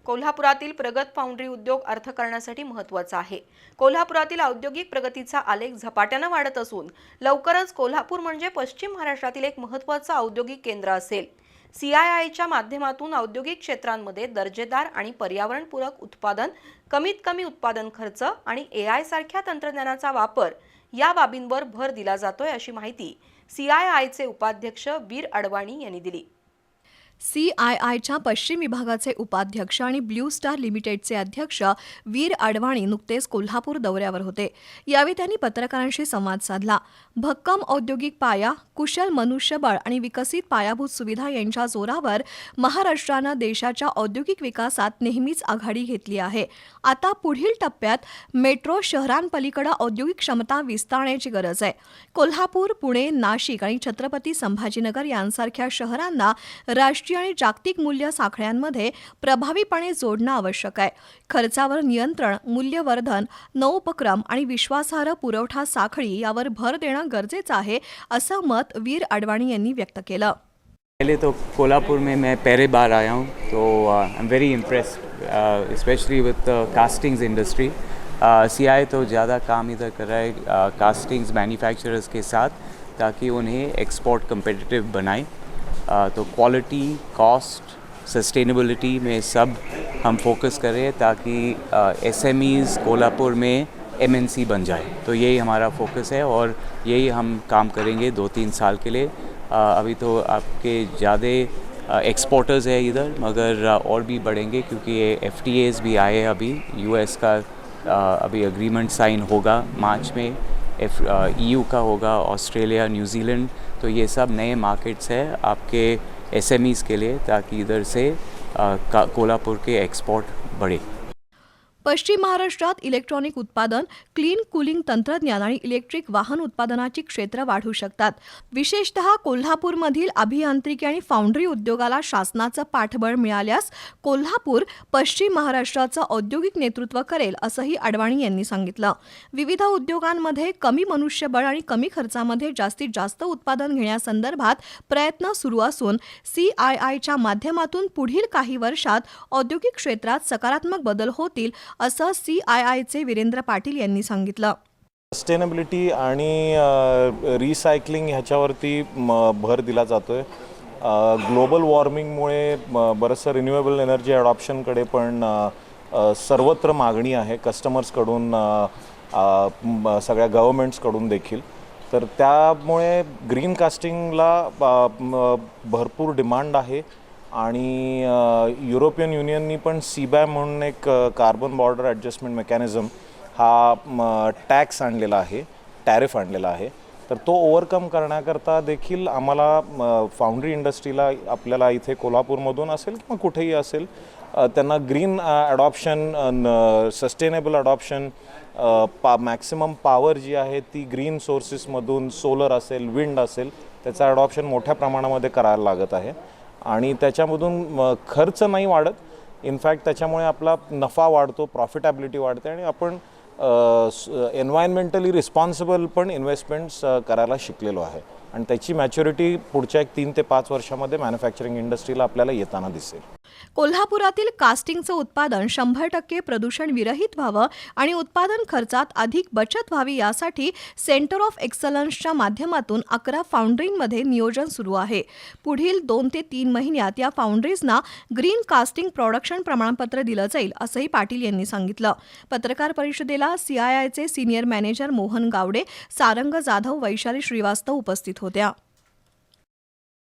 कोल्हापुरातील प्रगत फाउंड्री उद्योग अर्थकारणासाठी महत्त्वाचा आहे। कोल्हापुरातील औद्योगिक प्रगतीचा आलेख झपाट्याने वाढत असून लवकरच कोल्हापूर म्हणजे पश्चिम महाराष्ट्रातील एक महत्त्वाचं औद्योगिक केंद्र असेल। CIIच्या माध्यमातून औद्योगिक क्षेत्रांमध्ये दर्जेदार आणि पर्यावरणपूरक उत्पादन, कमीत कमी उत्पादन खर्च आणि AI सारख्या तंत्रज्ञानाचा वापर या बाबींवर भर दिला जातोय, अशी माहिती CIIचे उपाध्यक्ष वीर अडवाणी यांनी दिली। CIIच्या पश्चिम विभागाचे उपाध्यक्ष आणि ब्ल्यू स्टार लिमिटेडचे अध्यक्ष वीर अडवाणी नुकतेच कोल्हापूर दौऱ्यावर होते। यावेळी त्यांनी पत्रकारांशी संवाद साधला। भक्कम औद्योगिक पाया, कुशल मनुष्यबळ आणि विकसित पायाभूत सुविधा यांच्या जोरावर महाराष्ट्रानं देशाच्या औद्योगिक विकासात नेहमीच आघाडी घेतली आहे। आता पुढील टप्प्यात मेट्रो शहरांपलीकडे औद्योगिक क्षमता विस्तारण्याची गरज आहे। कोल्हापूर, पुणे, नाशिक आणि छत्रपती संभाजीनगर यांसारख्या शहरांना राष्ट्रीय आणि जागतिक मूल्य साखळ्यांमध्ये प्रभावीपणे जोडणं आवश्यक आहे। खर्चावर नियंत्रण, मूल्यवर्धन, नवोपक्रम आणि विश्वासार्ह पुरवठा साखळी यावर भर देणं गरजेचं आहे, असं मत वीर अडवाणी यांनी व्यक्त केलं। पहले तो कोल्हापुर में मैं पहली बार आया हूँ, तो I am very impressed specially विद कास्टिंग्स इंडस्ट्री। CI तो ज़्यादा काम इधर कर रहा है कास्टिंग्स मैन्युफैक्चरर्स के साथ, ताकि उन्हें एक्सपोर्ट कम्पिटिटिव बनाए। तो क्वालिटी, कॉस्ट, सस्टेनेबिलिटी में सब हम फोकस करें, ताकि SMEs कोल्हापुर में MNC बन जाए। तो यही हमारा फोकस है और यही हम काम करेंगे 2-3 साल के लिए। अभी तो आपके ज़्यादा एक्सपोर्टर्स है इधर, मगर और भी बढ़ेंगे, क्योंकि ये FTAs भी आए हैं अभी। US का अभी एग्रीमेंट साइन होगा मार्च में, EU का होगा, ऑस्ट्रेलिया, न्यूजीलैंड। तो ये सब नए मार्केट्स हैं आपके SMEs के लिए, ताकि इधर से कोल्हापुर के एक्सपोर्ट बढ़े। पश्चिम महाराष्ट्रात इलेक्ट्रॉनिक उत्पादन, क्लीन कूलिंग तंत्रज्ञान आणि इलेक्ट्रिक वाहन उत्पादनाची क्षेत्र वाढू शकतात। विशेषतः कोल्हापूरमधील अभियांत्रिकी आणि फाउंड्री उद्योगाला शासनाचं पाठबळ मिळाल्यास कोल्हापूर पश्चिम महाराष्ट्राचं औद्योगिक नेतृत्व करेल, असंही अडवाणी यांनी सांगितलं। विविध उद्योगांमध्ये कमी मनुष्यबळ आणि कमी खर्चामध्ये जास्तीत जास्त उत्पादन घेण्यासंदर्भात प्रयत्न सुरू असून CIIच्या माध्यमातून पुढील काही वर्षात औद्योगिक क्षेत्रात सकारात्मक बदल होतील, असं CIIचे वीरेंद्र पाटील यांनी सांगितलं। सस्टेनेबिलिटी आणि रिसायकलिंग ह्याच्यावरती भर दिला जातोय। ग्लोबल वॉर्मिंगमुळे बरंचसं रिन्युएबल एनर्जी अडॉप्शनकडे पण सर्वत्र मागणी आहे, कस्टमर्सकडून, सगळ्या गव्हर्नमेंट्सकडून देखील। तर त्यामुळे ग्रीन कास्टिंगला भरपूर डिमांड आहे आणि युरोपियन युनियननी पण CBAM म्हणून एक कार्बन बॉर्डर ॲडजस्टमेंट मेकॅनिझम हा टॅक्स आणलेला आहे, टॅरिफ आणलेला आहे। तर तो ओव्हरकम करण्याकरता देखील आम्हाला फाउंड्री इंडस्ट्रीला आपल्याला इथे कोल्हापूरमधून असेल किंवा कुठेही असेल, त्यांना green adoption, sustainable adoption, maximum power जी आहे ती ग्रीन सोर्सेसमधून, सोलर असेल, विंड असेल, त्याचं अडॉप्शन मोठ्या प्रमाणामध्ये करायला लागत आहे आणि त्याच्यामधून खर्च नाही वाढत, इनफॅक्ट त्याच्यामुळे आपला नफा वाढतो, प्रॉफिटॅबिलिटी वाढते आणि आपण एन्व्हायरमेंटली रिस्पॉन्सिबल पण इन्व्हेस्टमेंट्स करायला शिकलेलो आहे आणि त्याची मॅच्युरिटी पुढच्या 3 ते 5 वर्षामध्ये मॅन्युफॅक्चरिंग इंडस्ट्रीला आपल्याला येताना दिसेल। कोल्हापुरातील कास्टिंगचं उत्पादन 100% प्रदूषण विरहित व्हावं आणि उत्पादन खर्चात अधिक बचत व्हावी यासाठी सेंटर ऑफ एक्सलन्सच्या माध्यमातून 11 फाउंड्रींमध्ये नियोजन सुरू आहे। पुढील 2 ते 3 महिन्यात या फाउंड्रीजना ग्रीन कास्टिंग प्रोडक्शन प्रमाणपत्र दिलं जाईल, असंही पाटील यांनी सांगितलं। पत्रकार परिषदेला CIIचे सिनियर मॅनेजर मोहन गावडे, सारंग जाधव, वैशाली श्रीवास्तव उपस्थित होत्या।